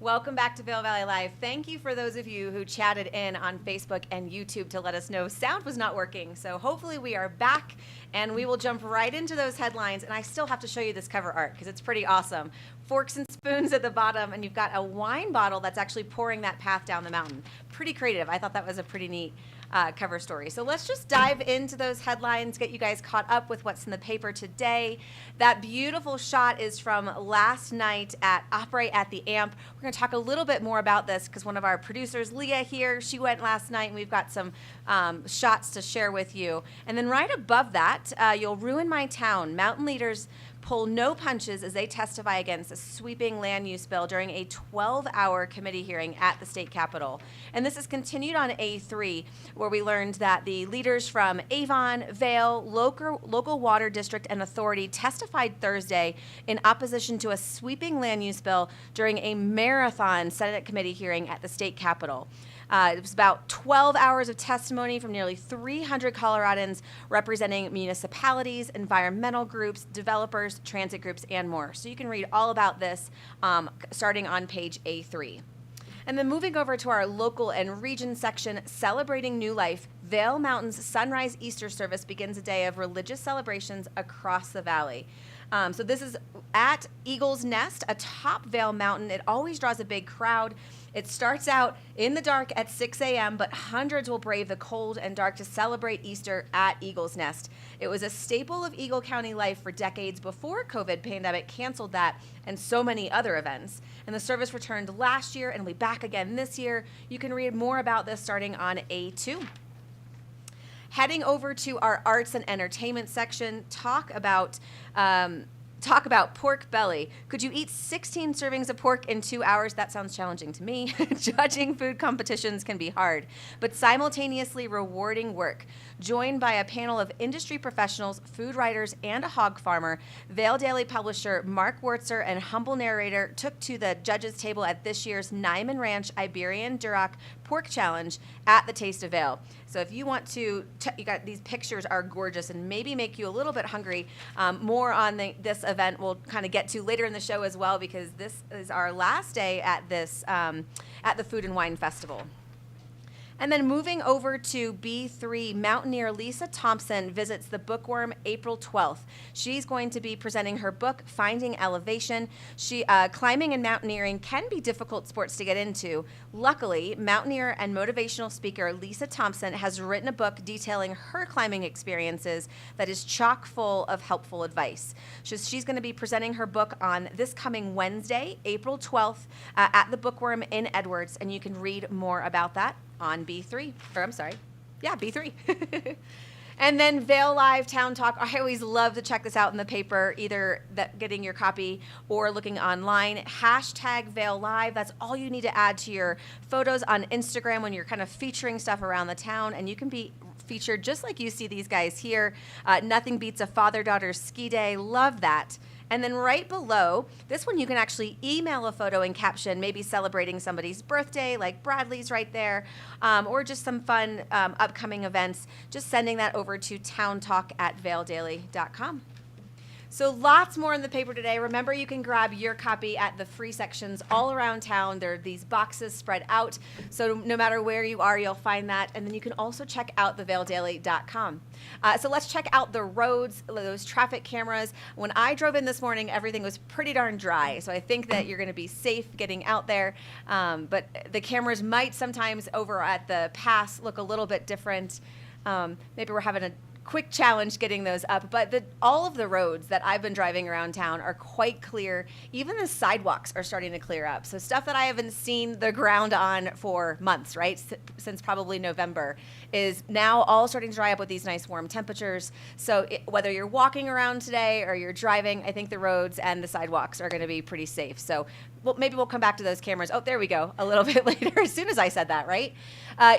Welcome back to Vail Valley Live. Thank you for those of you who chatted in on Facebook and YouTube to let us know sound was not working. So hopefully we are back and we will jump right into those headlines. And I still have to show you this cover art because it's pretty awesome. Forks and spoons at the bottom, and you've got a wine bottle that's actually pouring that path down the mountain. Pretty creative. I thought that was a pretty neat cover story. So let's just dive into those headlines, get you guys caught up with what's in the paper today. That beautiful shot is from last night at Operate at the Amp. We're going to talk a little bit more about this because one of our producers, Leah here, she went last night and we've got some shots to share with you. And then right above that, You'll Ruin My Town. Mountain leaders pull no punches as they testify against a sweeping land use bill during a 12-hour committee hearing at the state capitol. And this is continued on A3, where we learned that the leaders from Avon, Vail, local water district, and authority testified Thursday in opposition to a sweeping land use bill during a marathon Senate committee hearing at the state capitol. It was about 12 hours of testimony from nearly 300 Coloradans representing municipalities, environmental groups, developers, transit groups, and more. So you can read all about this starting on page A3. And then moving over to our local and region section, Celebrating New Life, Vail Mountain's Sunrise Easter service begins a day of religious celebrations across the valley. So this is at Eagle's Nest, atop Vail Mountain. It always draws a big crowd. It starts out in the dark at 6 a.m., but hundreds will brave the cold and dark to celebrate Easter at Eagle's Nest. It was a staple of Eagle County life for decades before COVID pandemic canceled that and so many other events. And the service returned last year and will be back again this year. You can read more about this starting on A2. Heading over to our arts and entertainment section, talk about pork belly. Could you eat 16 servings of pork in 2 hours? That sounds challenging to me. Judging food competitions can be hard, but simultaneously rewarding work. Joined by a panel of industry professionals, food writers, and a hog farmer, Vail Daily publisher Mark Wurtzer and humble narrator took to the judges' table at this year's Nyman Ranch Iberian Duroc Pork Challenge at the Taste of Vail. So if you want to, you got these pictures are gorgeous and maybe make you a little bit hungry. More on this event we'll kind of get to later in the show as well, because this is our last day at this at the Food and Wine Festival. And then moving over to B3, mountaineer Lisa Thompson visits the Bookworm April 12th. She's going to be presenting her book, Finding Elevation. Climbing and mountaineering can be difficult sports to get into. Luckily, mountaineer and motivational speaker Lisa Thompson has written a book detailing her climbing experiences that is chock full of helpful advice. She's going to be presenting her book on this coming Wednesday, April 12th, at the Bookworm in Edwards, and you can read more about that on B3, B3. And then Vail Live Town Talk. I always love to check this out in the paper, either getting your copy or looking online. # Vail Live. That's all you need to add to your photos on Instagram when you're kind of featuring stuff around the town, and you can be featured just like you see these guys here. Nothing beats a father-daughter ski day. Love that. And then right below, this one you can actually email a photo and caption, maybe celebrating somebody's birthday, like Bradley's right there, or just some fun upcoming events. Just sending that over to towntalk@vaildaily.com. So lots more in the paper today. Remember, you can grab your copy at the free sections all around town. There are these boxes spread out, so no matter where you are, you'll find that. And then you can also check out thevaildaily.com. So let's check out the roads, those traffic cameras. When I drove in this morning, everything was pretty darn dry, so I think that you're going to be safe getting out there. But the cameras might sometimes over at the pass look a little bit different. Maybe we're having a quick challenge getting those up, but all of the roads that I've been driving around town are quite clear. Even the sidewalks are starting to clear up. So stuff that I haven't seen the ground on for months, right? Since probably November, is now all starting to dry up with these nice warm temperatures. So whether you're walking around today or you're driving, I think the roads and the sidewalks are going to be pretty safe. So maybe we'll come back to those cameras. Oh, there we go, a little bit later, as soon as I said that, right?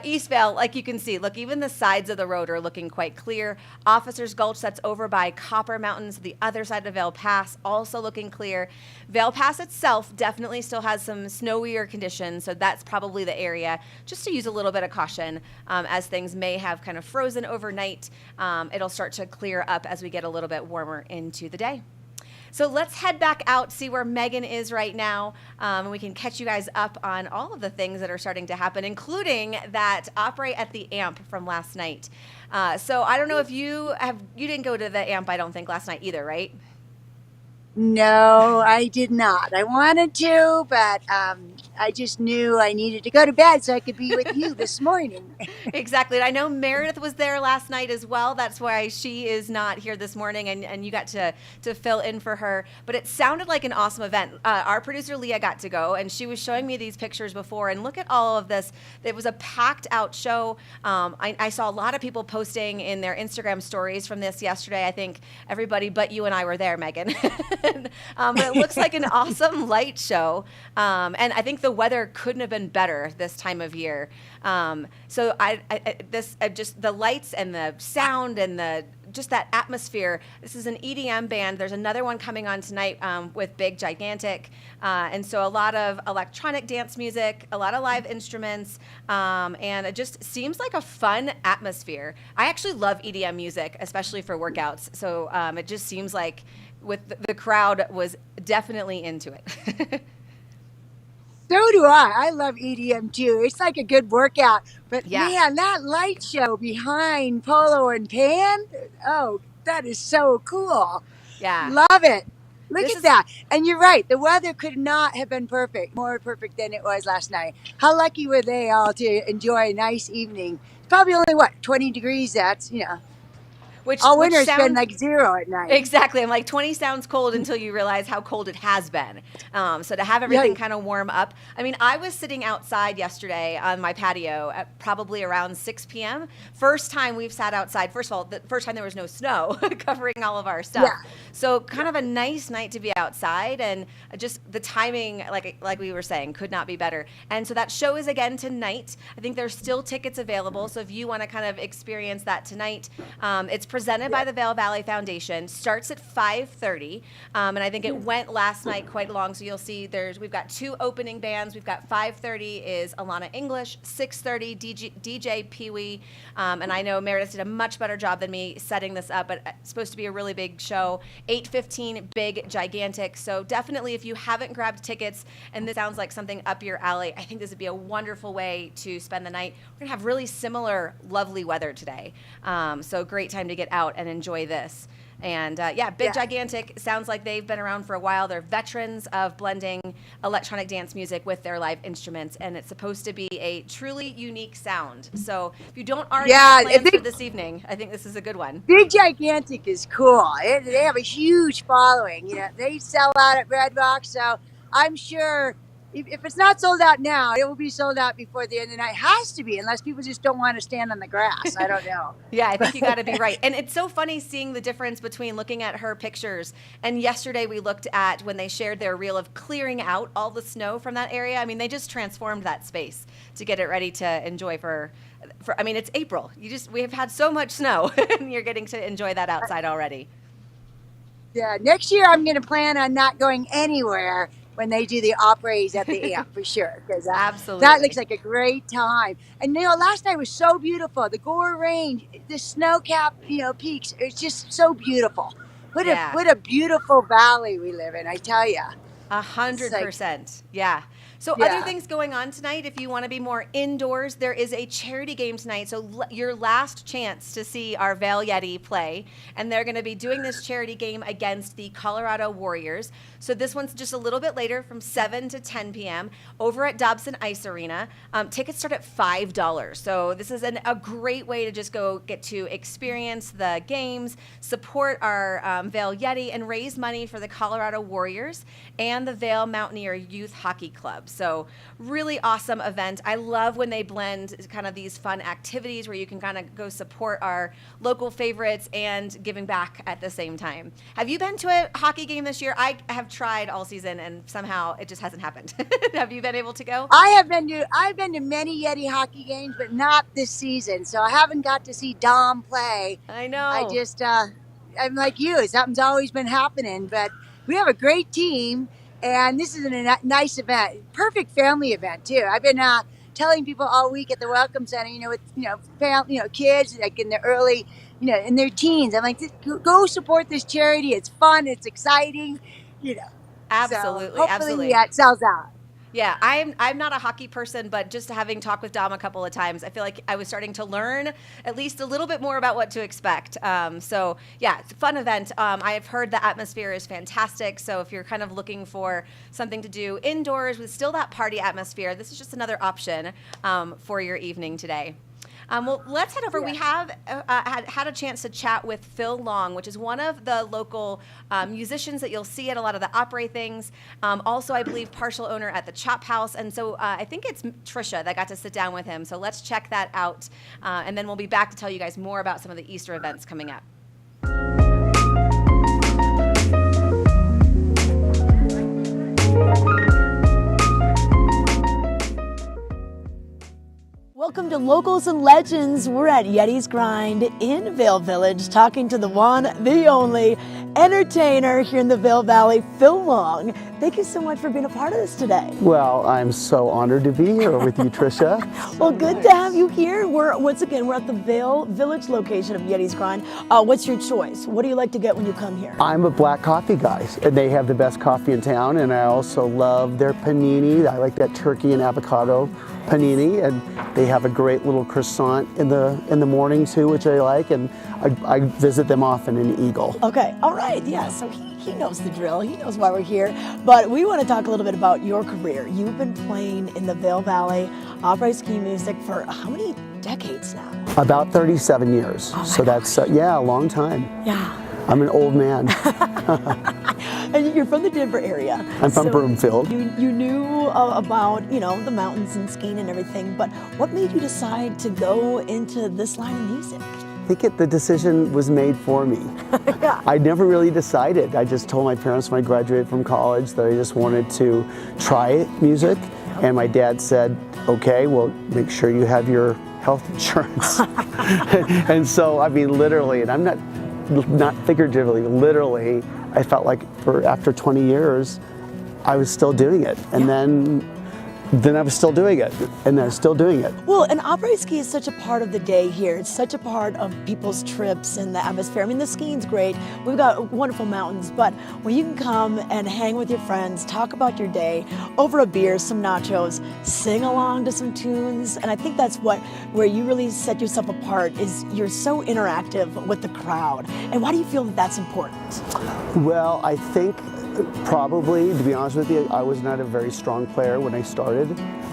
East Vail, like you can see, look, even the sides of the road are looking quite clear. Officers Gulch, that's over by Copper Mountains, the other side of Vail Pass, also looking clear. Vail Pass itself definitely still has some snowier conditions, so that's probably the area. Just to use a little bit of caution, as things may have kind of frozen overnight. It'll start to clear up as we get a little bit warmer into the day. So let's head back out, see where Megan is right now, and we can catch you guys up on all of the things that are starting to happen, including that Opry at the Amp from last night. So I don't know if you didn't go to the Amp, I don't think, last night either, right? No, I did not. I wanted to, but I just knew I needed to go to bed so I could be with you this morning. Exactly. And I know Meredith was there last night as well. That's why she is not here this morning, and you got to fill in for her. But it sounded like an awesome event. Our producer Leah got to go, and she was showing me these pictures before. And look at all of this. It was a packed out show. I saw a lot of people posting in their Instagram stories from this yesterday. I think everybody but you and I were there, Megan. But it looks like an awesome light show. And I think the weather couldn't have been better this time of year. So just the lights and the sound and just that atmosphere. This is an EDM band. There's another one coming on tonight with Big Gigantic. And so a lot of electronic dance music, a lot of live instruments, and it just seems like a fun atmosphere. I actually love EDM music, especially for workouts. So it just seems like the crowd was definitely into it. So do I. I love EDM too. It's like a good workout. But Yeah. man, that light show behind Polo and Pan, oh, that is so cool. Yeah. Love it. Look This at is that. And you're right. The weather could not have been more perfect than it was last night. How lucky were they all to enjoy a nice evening? It's probably only what, 20 degrees. That's, all which winter it's been sound like zero at night. exactly. I'm like 20 sounds cold until you realize how cold it has been. So to have Yeah, everything kind of warm up. I mean, I was sitting outside yesterday on my patio at probably around 6 p.m. First time we've sat outside. First of all, the first time there was no snow covering all of our stuff. yeah, So kind of a nice night to be outside, and just the timing, like we were saying, could not be better. And so that show is again tonight. I think there's still tickets available. So if you want to kind of experience that tonight, it's presented by yeah. the Vail Valley Foundation. Starts at 5:30, and I think it went last night quite long. So you'll see we've got two opening bands. We've got 5:30 is Alana English, 6:30 DJ Pee Wee, and I know Meredith did a much better job than me setting this up. But it's supposed to be a really big show. 8:15 Big Gigantic. So definitely, if you haven't grabbed tickets and this sounds like something up your alley, I think this would be a wonderful way to spend the night. We're gonna have really similar, lovely weather today. So great time to get out and enjoy this. And yeah, Big Yeah. Gigantic sounds like they've been around for a while. They're veterans of blending electronic dance music with their live instruments, and it's supposed to be a truly unique sound. So if you don't already have Yeah, plans for this evening, I think this is a good one. Big Gigantic is cool. They have a huge following. They sell out at Red Rock, so I'm sure if it's not sold out now, it will be sold out before the end of the night. It has to be, unless people just don't want to stand on the grass. I don't know. Yeah, I think you got to be right. And it's so funny seeing the difference between looking at her pictures and yesterday we looked at when they shared their reel of clearing out all the snow from that area. I mean, they just transformed that space to get it ready to enjoy for I mean, it's April. We have had so much snow and you're getting to enjoy that outside already. Yeah, next year I'm going to plan on not going anywhere when they do the operas at the amp for sure, because that looks Absolutely. like a great time. And last night was so beautiful. The Gore Range, the snow-capped peaks. It's just so beautiful. Yeah. What a beautiful valley we live in. I tell you, A it's hundred like percent. Yeah. So other yeah, things going on tonight, if you want to be more indoors, there is a charity game tonight. So your last chance to see our Vail Yeti play. And they're going to be doing this charity game against the Colorado Warriors. So this one's just a little bit later from 7 to 10 p.m. over at Dobson Ice Arena. Tickets start at $5. So this is a great way to just go get to experience the games, support our Vail Yeti, and raise money for the Colorado Warriors and the Vail Mountaineer Youth Hockey Club. So really awesome event. I love when they blend kind of these fun activities where you can kind of go support our local favorites and giving back at the same time. Have you been to a hockey game this year? I have tried all season and somehow it just hasn't happened. Have you been able to go? I've been to many Yeti hockey games, but not this season. So I haven't got to see Dom play. I I know. just I'm like you. Something's always been happening, but we have a great team, and this is a nice event, perfect family event too. I've been telling people all week at the Welcome Center, with kids like in the early in their teens. I'm like, go support this charity. It's fun. It's exciting. So Absolutely, hopefully absolutely. it sells out. Yeah, I'm not a hockey person, but just having talked with Dom a couple of times, I feel like I was starting to learn at least a little bit more about what to expect. So yeah, it's a fun event. I have heard the atmosphere is fantastic. So if you're kind of looking for something to do indoors with still that party atmosphere, this is just another option for your evening today. Well, let's head over. Yeah. We have had a chance to chat with Phil Long, which is one of the local musicians that you'll see at a lot of the opera things. Also, I believe, partial owner at the Chop House. And so I think it's Trisha that got to sit down with him. So let's check that out. And then we'll be back to tell you guys more about some of the Easter events coming up. Welcome to Locals and Legends. We're at Yeti's Grind in Vail Village, talking to the one, the only entertainer here in the Vail Valley, Phil Long. Thank you so much for being a part of this today. Well, I'm so honored to be here with you, Trisha. Well, good to have you here. We're at the Vail Village location of Yeti's Grind. What's your choice? What do you like to get when you come here? I'm a black coffee guy, and they have the best coffee in town, and I also love their panini. I like that turkey and avocado panini, and they have a great little croissant in the morning too, which I like, and I visit them often in Eagle. Okay, all right, yeah, so he knows the drill. He knows why we're here. But we want to talk a little bit about your career. You've been playing in the Vail Valley opera ski music for how many decades now? About 37 years. Oh my So that's, a long time. Yeah. I'm an old man. And you're from the Denver area. I'm from Broomfield. You knew about, the mountains and skiing and everything, but what made you decide to go into this line of music? I think the decision was made for me. Yeah. I never really decided. I just told my parents when I graduated from college that I just wanted to try music. And my dad said, okay, well, make sure you have your health insurance. And so, I mean, literally, and I'm not figuratively, literally, I felt like after 20 years, I was still doing it. And then I was still doing it, and I was still doing it. Well, and opera ski is such a part of the day here. It's such a part of people's trips and the atmosphere. I mean, the skiing's great. We've got wonderful mountains, but when you can come and hang with your friends, talk about your day over a beer, some nachos, sing along to some tunes, and I think that's where you really set yourself apart is you're so interactive with the crowd. And why do you feel that that's important? Well, I think probably, to be honest with you, I was not a very strong player when I started.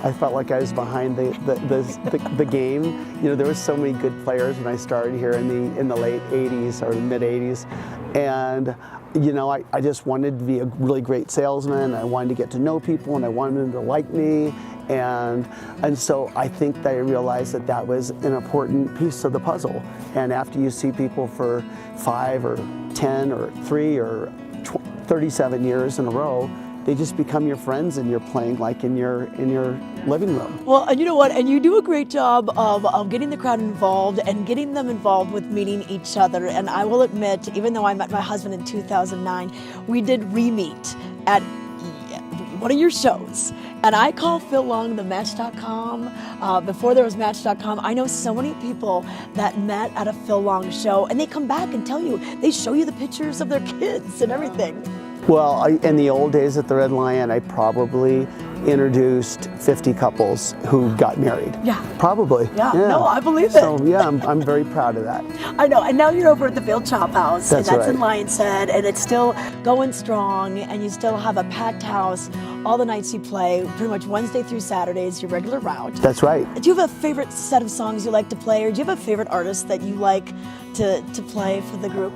I felt like I was behind the game. There were so many good players when I started here in the late 80s or mid 80s. And I just wanted to be a really great salesman. I wanted to get to know people, and I wanted them to like me. And so I think that I realized that was an important piece of the puzzle. And after you see people for 5 or 10 or 3 or 37 years in a row, they just become your friends, and you're playing like in your living room. Well, and you know what? And you do a great job of getting the crowd involved and getting them involved with meeting each other. And I will admit, even though I met my husband in 2009, we did re-meet at one of your shows. And I call Phil Long the Match.com. Before there was Match.com, I know so many people that met at a Phil Long show, and they come back and tell you, they show you the pictures of their kids and everything. Well, in the old days at the Red Lion, I probably introduced 50 couples who got married. Yeah. Probably. Yeah. No, I believe it. So yeah, I'm very proud of that. I know. And now you're over at the Vail Chop House. That's and that's right. in Lion's Head, and it's still going strong, and you still have a packed house all the nights you play, pretty much Wednesday through Saturday is your regular route. That's right. Do you have a favorite set of songs you like to play, or do you have a favorite artist that you like to play for the group?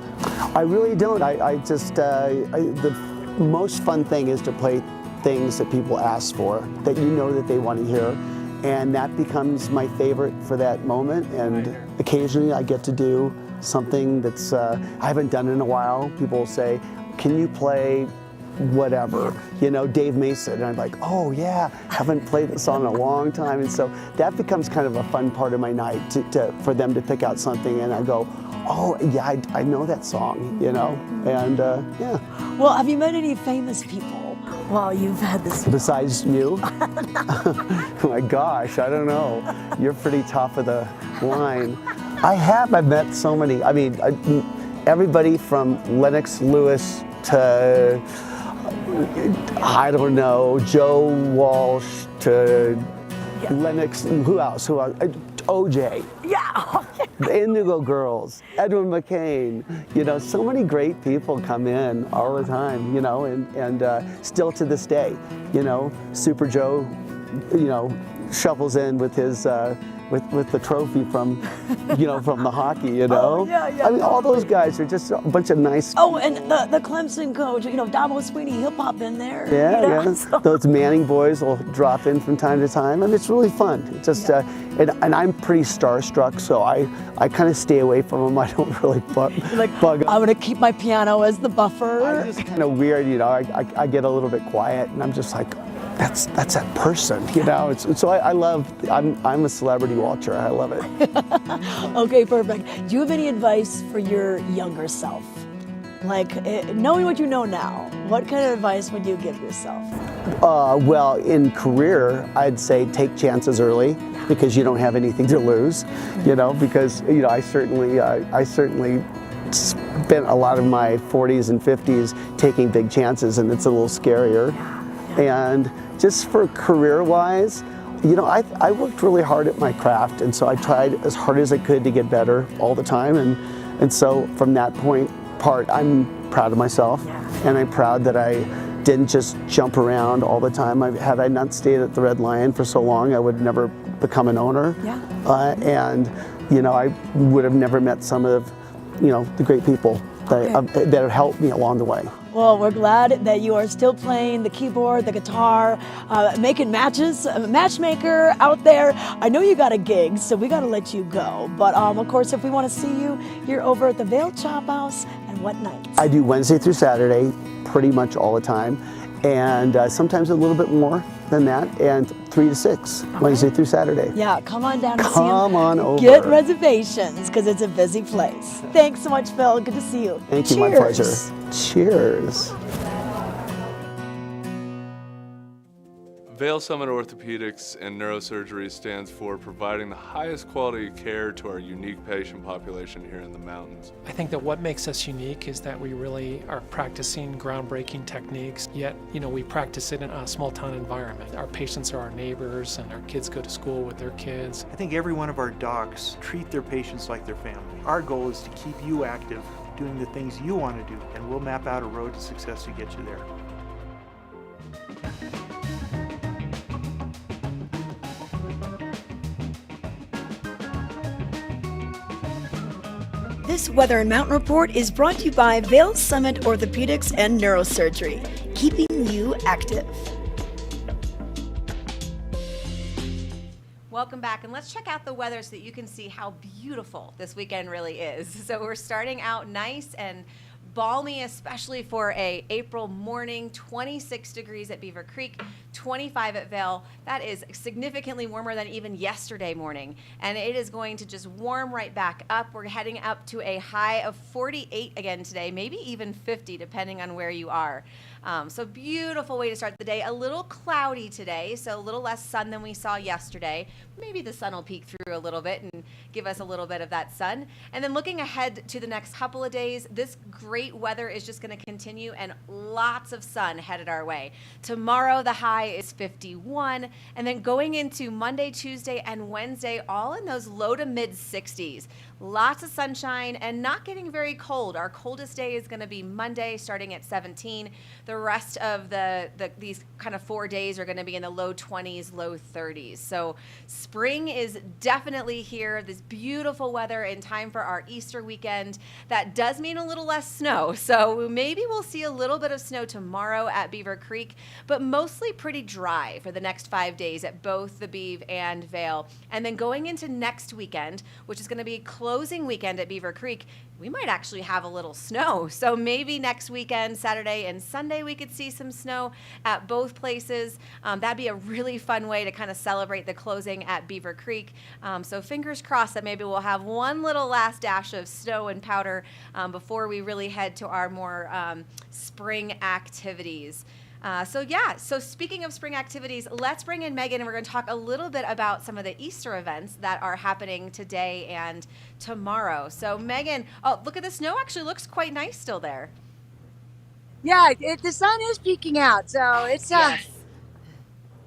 I really don't. The most fun thing is to play things that people ask for, that that they want to hear, and that becomes my favorite for that moment. And occasionally I get to do something that's I haven't done in a while. People will say, can you play whatever, Dave Mason, and I'm like, oh yeah, haven't played this song in a long time. And so that becomes kind of a fun part of my night for them to pick out something, and I go, oh yeah, I know that song, and yeah. Well, have you met any famous people while you've had this? Besides you? Oh my gosh, I don't know. You're pretty top of the line. I have. I've met so many. I mean, everybody from Lennox Lewis to, I don't know, Joe Walsh to Lennox, who else? OJ. Yeah. The Indigo Girls, Edwin McCain, you know, so many great people come in all the time, you know, and still to this day, you know, Super Joe, you know, shuffles in with his, with the trophy from, you know, from the hockey, you know. Oh, yeah, I mean, all those guys are just a bunch of nice. Oh, and the Clemson coach, you know, Dabo Sweeney, he'll pop in there. Yeah, you know? yeah. So- Those Manning boys will drop in from time to time, and it's really fun. It's just, and I'm pretty starstruck, so I kind of stay away from them. I don't really bug them. I'm gonna keep my piano as the buffer. I'm just kind of weird, you know. I get a little bit quiet, and I'm just like, that's that person, you know. So I love. I'm a celebrity watcher. I love it. Okay, perfect. Do you have any advice for your younger self? Like, knowing what you know now, what kind of advice would you give yourself? Well, in career, I'd say take chances early because you don't have anything to lose, you know. Because you know, I certainly spent a lot of my 40s and 50s taking big chances, and it's a little scarier. And just for career-wise, you know, I worked really hard at my craft, and so I tried as hard as I could to get better all the time. And so from that part, I'm proud of myself, and I'm proud that I didn't just jump around all the time. Had I not stayed at the Red Lion for so long, I would never become an owner. Yeah. And you know, I would have never met some of, you know, the great people that have helped me along the way. Well, we're glad that you are still playing the keyboard, the guitar, making matches, a matchmaker out there. I know you got a gig, so we got to let you go. But of course, if we want to see you, you're over at the Vail Chop House, and what nights? I do Wednesday through Saturday, pretty much all the time, and sometimes a little bit more than that, and 3 to 6, Wednesday through Saturday. Yeah, come on down and see Come him. on over. Get reservations, because it's a busy place. Thanks so much, Phil. Good to see you. Thank you, Cheers. my pleasure. Cheers. Vail Summit Orthopedics and Neurosurgery stands for providing the highest quality of care to our unique patient population here in the mountains. I think that what makes us unique is that we really are practicing groundbreaking techniques, yet, you know, we practice it in a small town environment. Our patients are our neighbors, and our kids go to school with their kids. I think every one of our docs treat their patients like their family. Our goal is to keep you active, doing the things you want to do, and we'll map out a road to success to get you there. This Weather and Mountain Report is brought to you by Vail Summit Orthopedics and Neurosurgery, keeping you active. Welcome back, and let's check out the weather so that you can see how beautiful this weekend really is. So we're starting out nice and balmy, especially for a April morning. 26 degrees at Beaver Creek, 25 at Vail. That is significantly warmer than even yesterday morning, and it is going to just warm right back up. We're heading up to a high of 48 again today, maybe even 50 depending on where you are. So beautiful way to start the day. A little cloudy today, so a little less sun than we saw yesterday. Maybe the sun will peek through a little bit and give us a little bit of that sun. And then looking ahead to the next couple of days, this great weather is just going to continue and lots of sun headed our way. Tomorrow the high is 51, and then going into Monday, Tuesday, and Wednesday, all in those low to mid 60s. Lots of sunshine and not getting very cold. Our coldest day is going to be Monday, starting at 17. The rest of these kind of 4 days are going to be in the low 20s, low 30s. So spring is definitely here. This beautiful weather in time for our Easter weekend. That does mean a little less snow. So maybe we'll see a little bit of snow tomorrow at Beaver Creek, but mostly pretty dry for the next 5 days at both the Beav and Vail. And then going into next weekend, which is going to be closing weekend at Beaver Creek, we might actually have a little snow. So maybe next weekend, Saturday and Sunday, we could see some snow at both places. That'd be a really fun way to kind of celebrate the closing at Beaver Creek. So fingers crossed that maybe we'll have one little last dash of snow and powder before we really head to our more spring activities. So speaking of spring activities, let's bring in Megan, and we're going to talk a little bit about some of the Easter events that are happening today and tomorrow. So Megan, oh, look at the snow, actually looks quite nice still there. Yeah, the sun is peeking out, so it's Yes.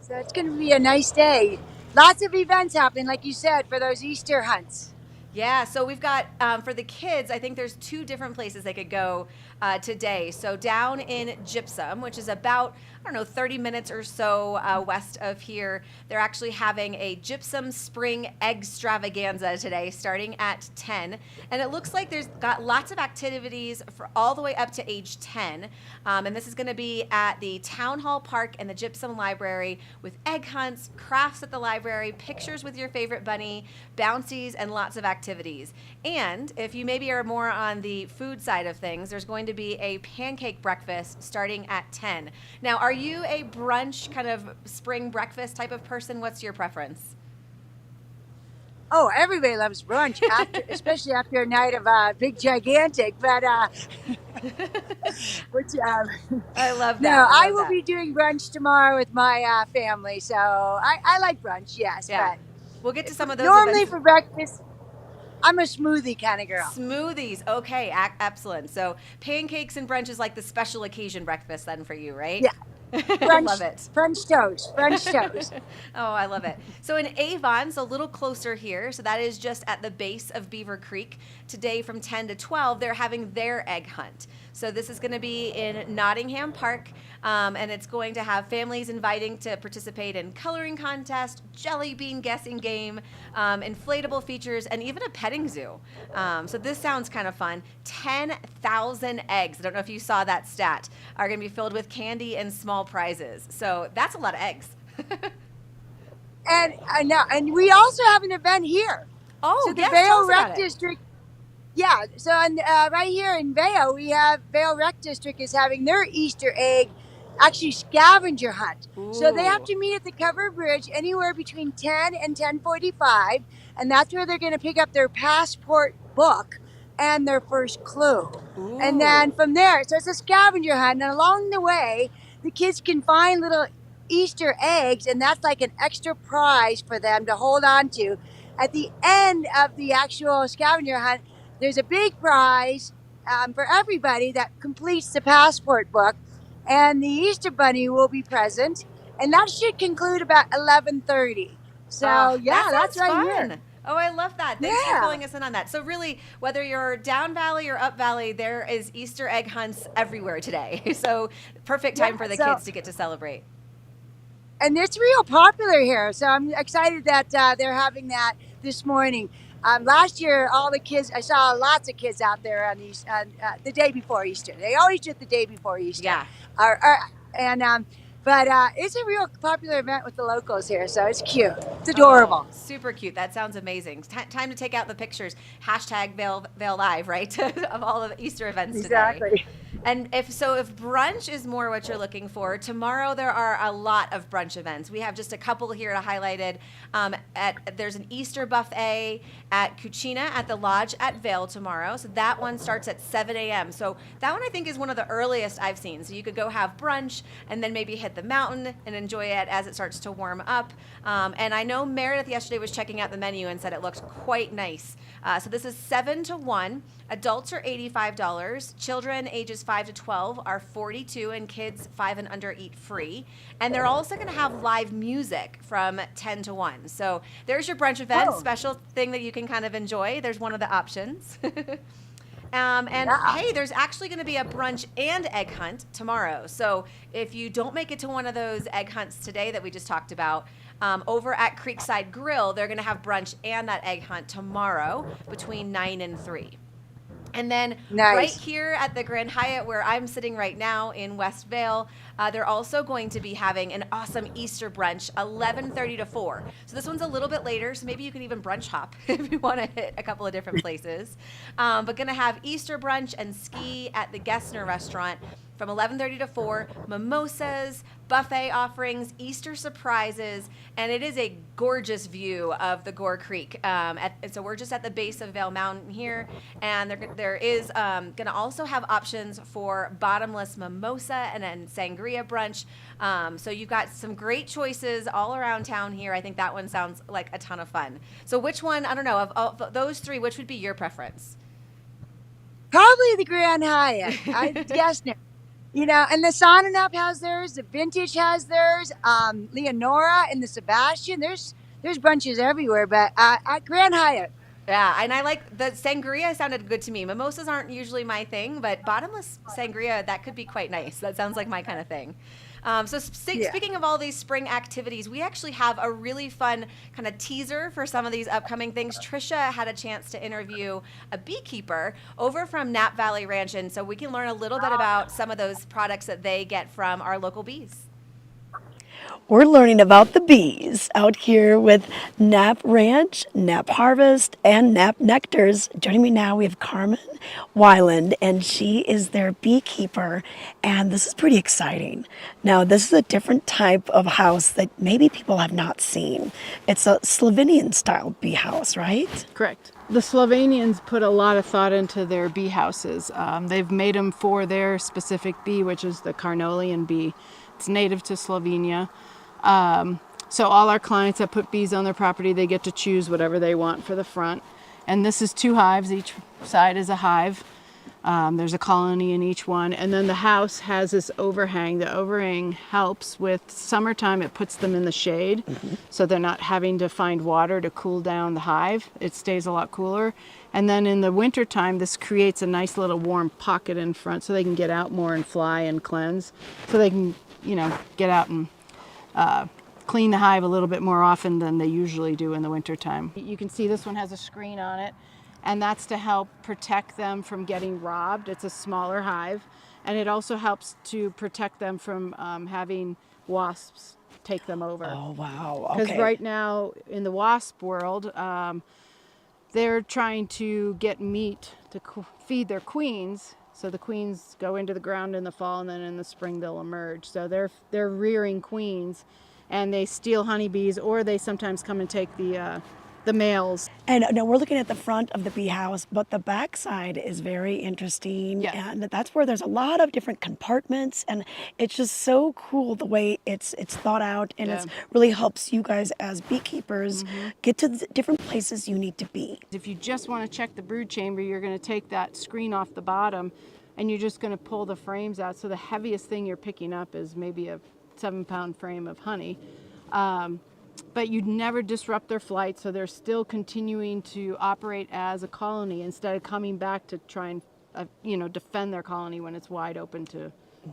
so it's going to be a nice day. Lots of events happening, like you said, for those Easter hunts. Yeah, so we've got, for the kids, I think there's 2 different places they could go today. So down in Gypsum, which is about, 30 minutes or so west of here, they're actually having a Gypsum Spring Eggstravaganza today, starting at 10. And it looks like there's got lots of activities for all the way up to age 10. And this is going to be at the Town Hall Park and the Gypsum Library with egg hunts, crafts at the library, pictures with your favorite bunny, bouncies, and lots of activities. And if you maybe are more on the food side of things, there's going to be a pancake breakfast starting at 10. Now, are you a brunch kind of spring breakfast type of person? What's your preference? Oh, everybody loves brunch, especially after a night of big gigantic. But which I love that. no, I love will that. be doing brunch tomorrow with my family. So I like brunch, yes. Yeah. But We'll get to some of those normally events. for breakfast, I'm a smoothie kind of girl. Smoothies. Okay, excellent. So pancakes and brunch is like the special occasion breakfast then for you, right? Yeah. I love it. French toast. Oh, I love it. So in Avon, so a little closer here, so that is just at the base of Beaver Creek. Today from 10 to 12, they're having their egg hunt. So this is going to be in Nottingham Park, and it's going to have families inviting to participate in coloring contest, jelly bean guessing game, inflatable features, and even a petting zoo. So this sounds kind of fun. 10,000 eggs, I don't know if you saw that stat, are going to be filled with candy and small prizes. So that's a lot of eggs. And I know, and we also have an event here. Oh, So the yes, tell Vail us about Rec it. District. Yeah, so right here in Vail, we have Vail Rec District is having their Easter egg, actually scavenger hunt. So they have Ooh. to meet at the covered bridge anywhere between 10 and 10:45, and that's where they're going to pick up their passport book and their first clue. And then Ooh. from there, so it's a scavenger hunt, and along the way, the kids can find little Easter eggs, and that's like an extra prize for them to hold on to. At the end of the actual scavenger hunt, there's a big prize for everybody that completes the passport book, and the Easter Bunny will be present, and that should conclude about 11:30. So yeah, that that's sounds right fun. here. Oh, I love that. Thanks for Yeah. filling us in on that. So really, whether you're down valley or up valley, there is Easter egg hunts everywhere today. So perfect time Yeah, for the so- kids to get to celebrate. And it's real popular here, so I'm excited that they're having that this morning. Last year, all the kids, I saw lots of kids out there on the day before Easter. They always do it the day before Easter. Yeah. But it's a real popular event with the locals here, so it's cute. It's adorable. Oh, super cute. That sounds amazing. Time to take out the pictures. Hashtag Vail Live, right? Of all of the Easter events today. Exactly. And if brunch is more what you're looking for, tomorrow there are a lot of brunch events. We have just a couple here to highlighted. There's an Easter buffet at Cucina at the Lodge at Vail tomorrow. So that one starts at 7 a.m. So that one I think is one of the earliest I've seen. So you could go have brunch and then maybe hit the mountain and enjoy it as it starts to warm up. And I know Meredith yesterday was checking out the menu and said it looked quite nice. So this is 7 to 1. Adults are $85. Children ages 5 to 12 are $42, and kids 5 and under eat free. And they're also going to have live music from 10 to 1. So there's your brunch event, Oh. special thing that you can kind of enjoy. There's one of the options. Yeah. Hey, there's actually going to be a brunch and egg hunt tomorrow. So if you don't make it to one of those egg hunts today that we just talked about, over at Creekside Grill, they're going to have brunch and that egg hunt tomorrow between 9 and 3. And then Nice. right here at the Grand Hyatt, where I'm sitting right now in West Vail, they're also going to be having an awesome Easter brunch, 11:30 to 4. So this one's a little bit later, so maybe you can even brunch hop if you want to hit a couple of different places. But going to have Easter brunch and ski at the Gessner restaurant. from 11:30 to 4, mimosas, buffet offerings, Easter surprises, and it is a gorgeous view of the Gore Creek. So we're just at the base of Vail Mountain here, and there is going to also have options for bottomless mimosa and then sangria brunch. So you've got some great choices all around town here. I think that one sounds like a ton of fun. So which one, I don't know, of those three, which would be your preference? Probably the Grand Hyatt. I guess now. You know, and the Sononup has theirs, the Vintage has theirs, Leonora and the Sebastian. There's brunches everywhere, but at Grand Hyatt. Yeah, and I like the sangria sounded good to me. Mimosas aren't usually my thing, but bottomless sangria, that could be quite nice. That sounds like my kind of thing. Speaking of all these spring activities, we actually have a really fun kind of teaser for some of these upcoming things. Trisha had a chance to interview a beekeeper over from Nap Valley Ranch, and so we can learn a little bit about some of those products that they get from our local bees. We're learning about the bees out here with Nap Ranch, Nap Harvest, and Nap Nectars. Joining me now, we have Carmen Weiland, and she is their beekeeper, and this is pretty exciting. Now, this is a different type of house that maybe people have not seen. It's a Slovenian-style bee house, right? Correct. The Slovenians put a lot of thought into their bee houses. They've made them for their specific bee, which is the Carnolian bee. It's native to Slovenia. So all our clients that put bees on their property, they get to choose whatever they want for the front. And this is 2 hives. Each side is a hive. There's a colony in each one. And then the house has this overhang. The overhang helps with summertime. It puts them in the shade, so they're not having to find water to cool down the hive. It stays a lot cooler. And then in the wintertime, this creates a nice little warm pocket in front so they can get out more and fly and cleanse. So they can, get out and clean the hive a little bit more often than they usually do in the wintertime. You can see this one has a screen on it, and that's to help protect them from getting robbed. It's a smaller hive, and it also helps to protect them from having wasps take them over. Oh, wow. Because Okay. right now in the wasp world, they're trying to get meat to feed their queens. So the queens go into the ground in the fall, and then in the spring they'll emerge. So they're rearing queens, and they steal honeybees, or they sometimes come and take the males. And now we're looking at the front of the bee house, but the back side is very interesting. Yeah. And that's where there's a lot of different compartments, and it's just so cool the way it's thought out, and Yeah. it really helps you guys as beekeepers get to the different places you need to be. If you just want to check the brood chamber, you're going to take that screen off the bottom, and you're just going to pull the frames out. So the heaviest thing you're picking up is maybe a 7-pound frame of honey. But you'd never disrupt their flight, so they're still continuing to operate as a colony instead of coming back to try and defend their colony when it's wide open to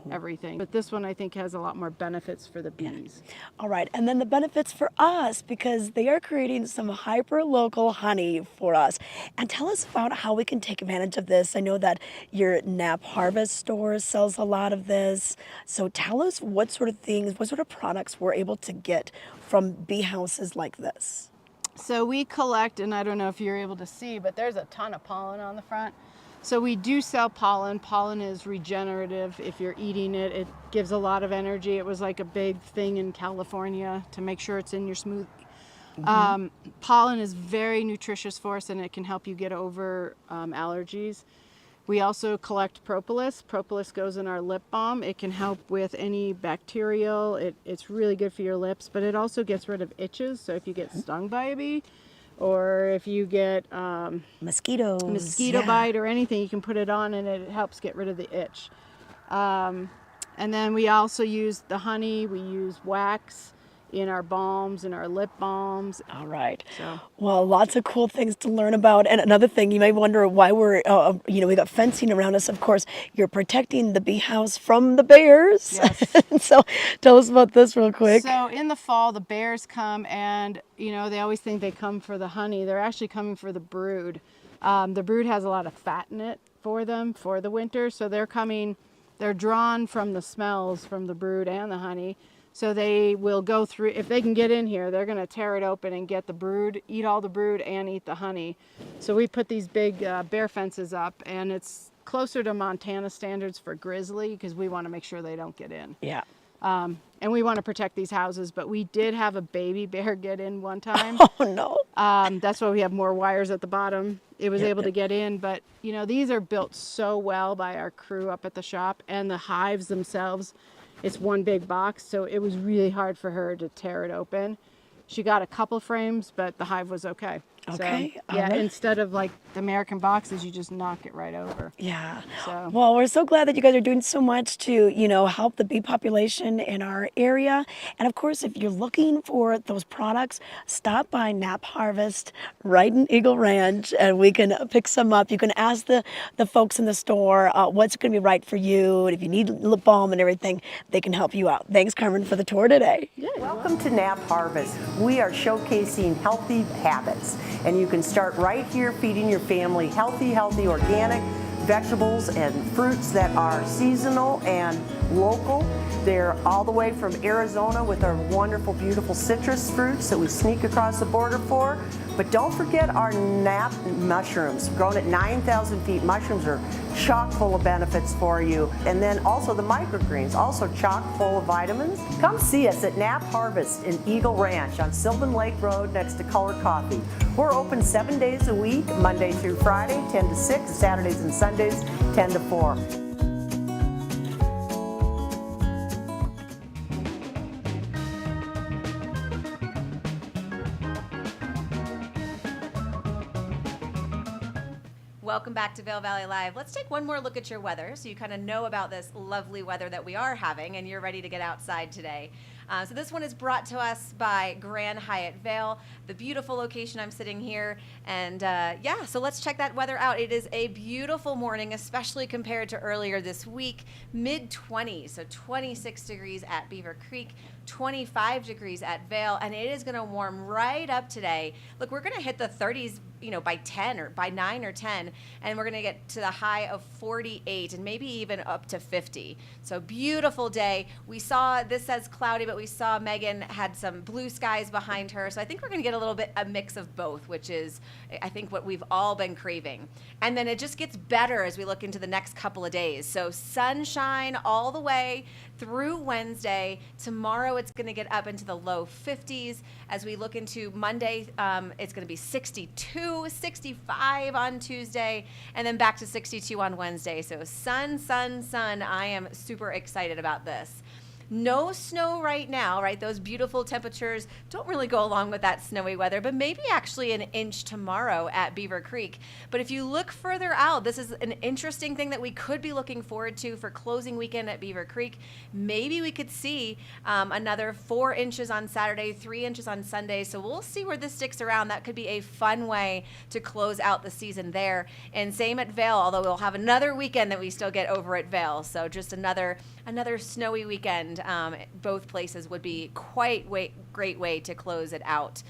everything. But this one I think has a lot more benefits for the bees. All right, and then the benefits for us, because they are creating some hyper-local honey for us. And tell us about how we can take advantage of this. I know that your Nap Harvest store sells a lot of this. So tell us what sort of products we're able to get from bee houses like this. So we collect, and I don't know if you're able to see, but there's a ton of pollen on the front. So we do sell pollen. Pollen is regenerative. If you're eating it, it gives a lot of energy. It was like a big thing in California to make sure it's in your smoothie. Pollen is very nutritious for us, and it can help you get over allergies. We also collect propolis. Propolis goes in our lip balm. It can help with any bacterial. It's really good for your lips, but it also gets rid of itches. So if you get stung by a bee, or if you get Mosquito bite or anything, you can put it on, and it helps get rid of the itch. And then we also use the honey. We use wax in our balms, in our lip balms. All right. So. Well, lots of cool things to learn about. And another thing, you may wonder why we're, we got fencing around us. Of course, you're protecting the bee house from the bears. Yes. So tell us about this real quick. So in the fall, the bears come, and they always think they come for the honey. They're actually coming for the brood. The brood has a lot of fat in it for them for the winter. So they're drawn from the smells from the brood and the honey. So they will go through, if they can get in here, they're going to tear it open and get the brood, eat all the brood and eat the honey. So we put these big bear fences up, and it's closer to Montana standards for grizzly because we want to make sure they don't get in. Yeah. And we want to protect these houses, but we did have a baby bear get in one time. Oh no. That's why we have more wires at the bottom. It was able to get in, but you know, these are built so well by our crew up at the shop, and the hives themselves, it's one big box, so it was really hard for her to tear it open. She got a couple frames, but the hive was okay. Okay, So, yeah, alright. instead of like the American boxes, you just knock it right over. Yeah. So- Well, we're so glad that you guys are doing so much to, help the bee population in our area. And of course, if you're looking for those products, stop by Nap Harvest right in Eagle Ranch and we can pick some up. You can ask the folks in the store what's going to be right for you. And if you need lip balm and everything, they can help you out. Thanks, Carmen, for the tour today. Welcome to Nap Harvest. We are showcasing healthy habits, and you can start right here feeding your family healthy organic vegetables and fruits that are seasonal and local. They're all the way from Arizona with our wonderful, beautiful citrus fruits that we sneak across the border for. But don't forget our nap mushrooms, grown at 9,000 feet. Mushrooms are chock full of benefits for you. And then also the microgreens, also chock full of vitamins. Come see us at Nap Harvest in Eagle Ranch on Sylvan Lake Road next to Color Coffee. We're open 7 days a week, Monday through Friday, 10 to 6, Saturdays and Sundays, 10 to 4. Welcome back to Vail Valley Live. Let's take one more look at your weather so you kind of know about this lovely weather that we are having and you're ready to get outside today. So this one is brought to us by Grand Hyatt Vail, the beautiful location I'm sitting here. And so let's check that weather out. It is a beautiful morning, especially compared to earlier this week. Mid-20s, so 26 degrees at Beaver Creek, 25 degrees at Vail, and it is going to warm right up today. Look, we're going to hit the 30s, by 10 or by 9 or 10, and we're going to get to the high of 48 and maybe even up to 50. So beautiful day. We saw, this says cloudy, but we saw Megan had some blue skies behind her. So I think we're going to get a mix of both, which is, I think, what we've all been craving. And then it just gets better as we look into the next couple of days. So sunshine all the way through Wednesday. Tomorrow it's going to get up into the low 50s. As we look into Monday, it's going to be 62, 65 on Tuesday, and then back to 62 on Wednesday. So sun, sun, sun. I am super excited about this. No snow right now, right? Those beautiful temperatures don't really go along with that snowy weather, but maybe actually an inch tomorrow at Beaver Creek. But if you look further out, this is an interesting thing that we could be looking forward to for closing weekend at Beaver Creek. Maybe we could see another 4 inches on Saturday, 3 inches on Sunday. So we'll see where this sticks around. That could be a fun way to close out the season there. And same at Vail, although we'll have another weekend that we still get over at Vail. So just another snowy weekend. Both places would be great way to close it out.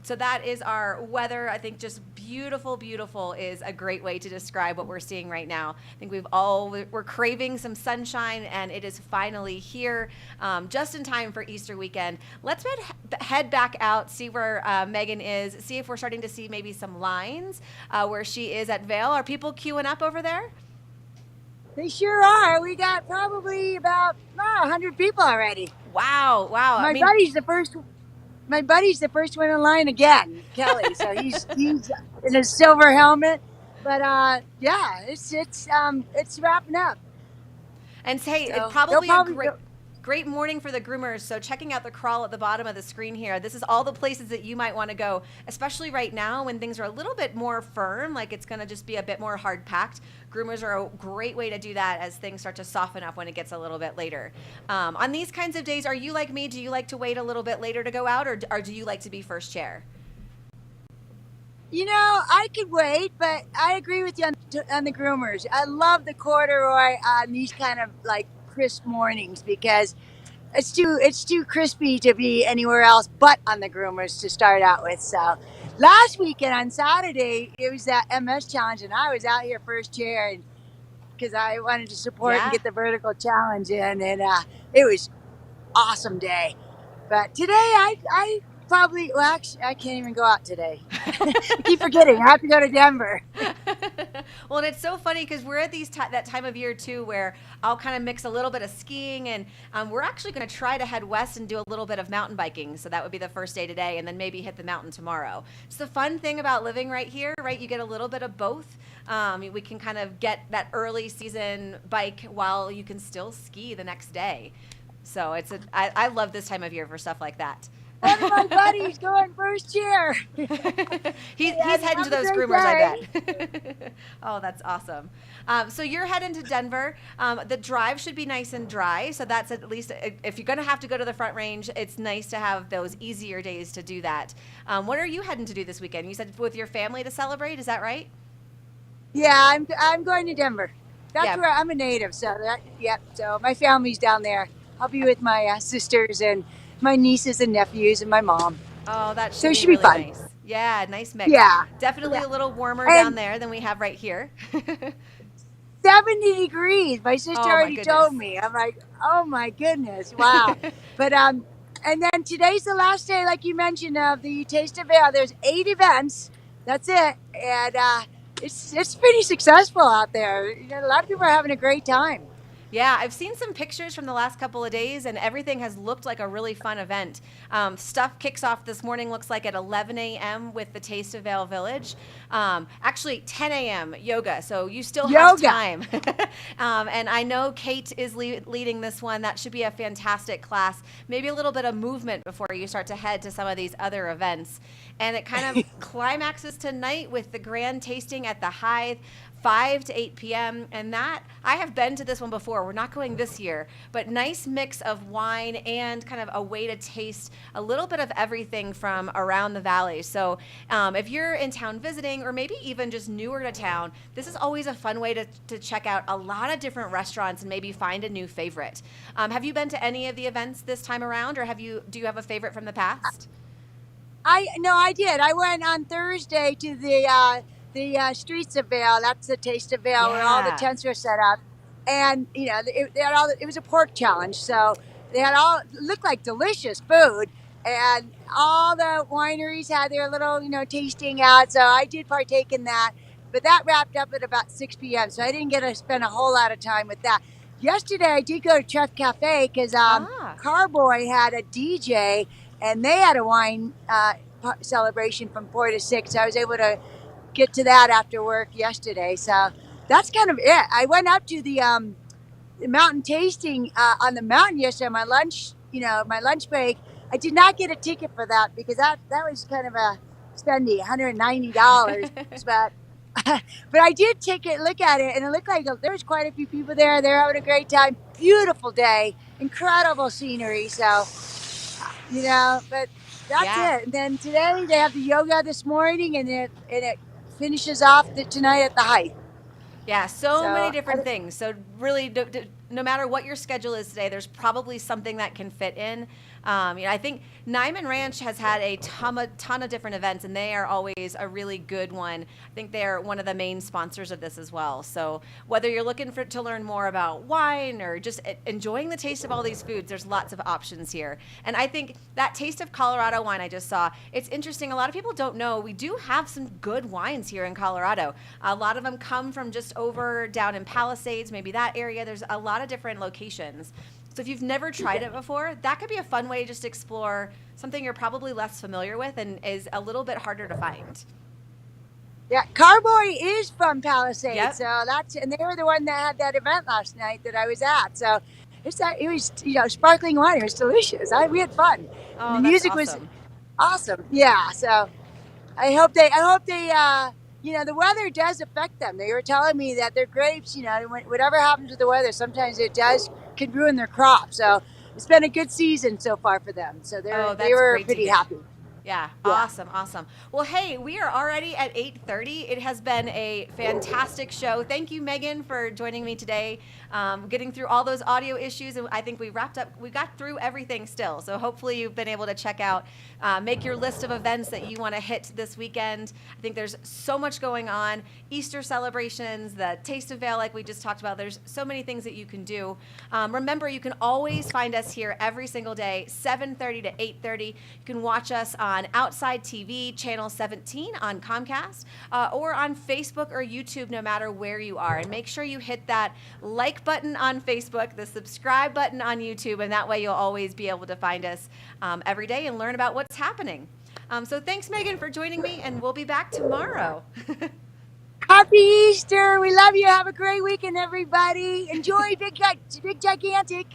So that is our weather. I think just beautiful, beautiful is a great way to describe what we're seeing right now. I think we're craving some sunshine, and it is finally here, just in time for Easter weekend. Let's head back out, see where Megan is, see if we're starting to see maybe some lines where she is at Vail. Are people queuing up over there? They sure are. We got probably about 100 people already. Wow. My buddy's the first one in line again, Kelly. So he's in a silver helmet. But it's wrapping up. And say, So probably they'll a great morning for the groomers. So checking out the crawl at the bottom of the screen here, this is all the places that you might want to go, especially right now when things are a little bit more firm, like it's going to just be a bit more hard packed. Groomers are a great way to do that as things start to soften up when it gets a little bit later. On these kinds of days, are you like me? Do you like to wait a little bit later to go out, or do you like to be first chair? I could wait, but I agree with you on the groomers. I love the corduroy on these kind of like crisp mornings because it's too crispy to be anywhere else but on the groomers to start out with. So last weekend on Saturday, it was that MS challenge, and I was out here first chair because I wanted to support and get the vertical challenge in, and it was awesome day. But today I probably, actually, I can't even go out today. I keep forgetting. I have to go to Denver. Well, and it's so funny because we're at that time of year too, where I'll kind of mix a little bit of skiing, and we're actually going to try to head west and do a little bit of mountain biking. So that would be the first day today, and then maybe hit the mountain tomorrow. It's the fun thing about living right here, right? You get a little bit of both. We can kind of get that early season bike while you can still ski the next day. So I love this time of year for stuff like that. One of my buddies going first year. He's heading to those groomers, I bet. Oh, that's awesome. So you're heading to Denver. The drive should be nice and dry. So that's at least, if you're going to have to go to the Front Range, it's nice to have those easier days to do that. What are you heading to do this weekend? You said with your family to celebrate. Is that right? Yeah, I'm going to Denver. That's where I'm a native. So so my family's down there. I'll be with my sisters and my nieces and nephews and my mom. Oh, that should be be really fun. Nice. Yeah, nice mix. Yeah. Definitely a little warmer And- down there than we have right here. 70 degrees. My sister Oh, my already told goodness. me. I'm like, oh my goodness, wow. But and then today's the last day, like you mentioned, of the Taste of Vail. There's 8 events. That's it, and it's pretty successful out there. You know, a lot of people are having a great time. Yeah, I've seen some pictures from the last couple of days, and everything has looked like a really fun event. Stuff kicks off this morning, looks like at 11 a.m. with the Taste of Vail Village. Actually, 10 a.m. yoga, so you still have time. And I know Kate is leading this one. That should be a fantastic class. Maybe a little bit of movement before you start to head to some of these other events. And it kind of climaxes tonight with the grand tasting at the Hythe. 5 to 8 p.m. And that, I have been to this one before. We're not going this year, but nice mix of wine and kind of a way to taste a little bit of everything from around the valley. So if you're in town visiting, or maybe even just newer to town, this is always a fun way to check out a lot of different restaurants and maybe find a new favorite. Have you been to any of the events this time around, or do you have a favorite from the past? I did. I went on Thursday to the Streets of Vail. That's the Taste of Vail, where all the tents were set up, and it was a pork challenge. So they had looked like delicious food, and all the wineries had their little tasting out. So I did partake in that, but that wrapped up at about 6 p.m. So I didn't get to spend a whole lot of time with that. Yesterday I did go to Chef Cafe because Carboy had a DJ, and they had a wine celebration from 4 to 6. So I was able to get to that after work yesterday. So that's kind of it. I went up to the mountain tasting on the mountain yesterday. My lunch break. I did not get a ticket for that because that was kind of a spendy, $190. but I did look at it, and it looked like there was quite a few people there. They're having a great time. Beautiful day, incredible scenery. So but that's it. And then today they have the yoga this morning, and it finishes off tonight at the Hythe. Yeah, so many different things. So really, no matter what your schedule is today, there's probably something that can fit in. I think Nyman Ranch has had a ton of different events, and they are always a really good one. I think they're one of the main sponsors of this as well. So whether you're looking to learn more about wine or just enjoying the taste of all these foods, there's lots of options here. And I think that Taste of Colorado wine I just saw, it's interesting. A lot of people don't know we do have some good wines here in Colorado. A lot of them come from just over down in Palisades, maybe that area. There's a lot of different locations. So if you've never tried it before, that could be a fun way to just explore something you're probably less familiar with and is a little bit harder to find. Yeah, Carboy is from Palisades, Yep. so and they were the one that had that event last night that I was at. So it was sparkling wine. It was delicious. We had fun. Oh, the that's music was awesome. Yeah, so I hope they the weather does affect them. They were telling me that their grapes, whatever happens with the weather, sometimes it can ruin their crop. So it's been a good season so far for them. So they were pretty happy. Yeah, awesome. Well, hey, we are already at 8:30. It has been a fantastic show. Thank you, Megan, for joining me today, getting through all those audio issues. And I think we got through everything still. So hopefully you've been able to check out, make your list of events that you want to hit this weekend. I think there's so much going on. Easter celebrations, the Taste of Vail, like we just talked about. There's so many things that you can do. Remember, you can always find us here every single day, 7:30 to 8:30. You can watch us on on Outside TV, Channel 17 on Comcast, or on Facebook or YouTube, no matter where you are. And make sure you hit that like button on Facebook, the subscribe button on YouTube, and that way you'll always be able to find us every day and learn about what's happening. So thanks, Megan, for joining me, and we'll be back tomorrow. Happy Easter. We love you. Have a great weekend, everybody. Enjoy Big Gigantic.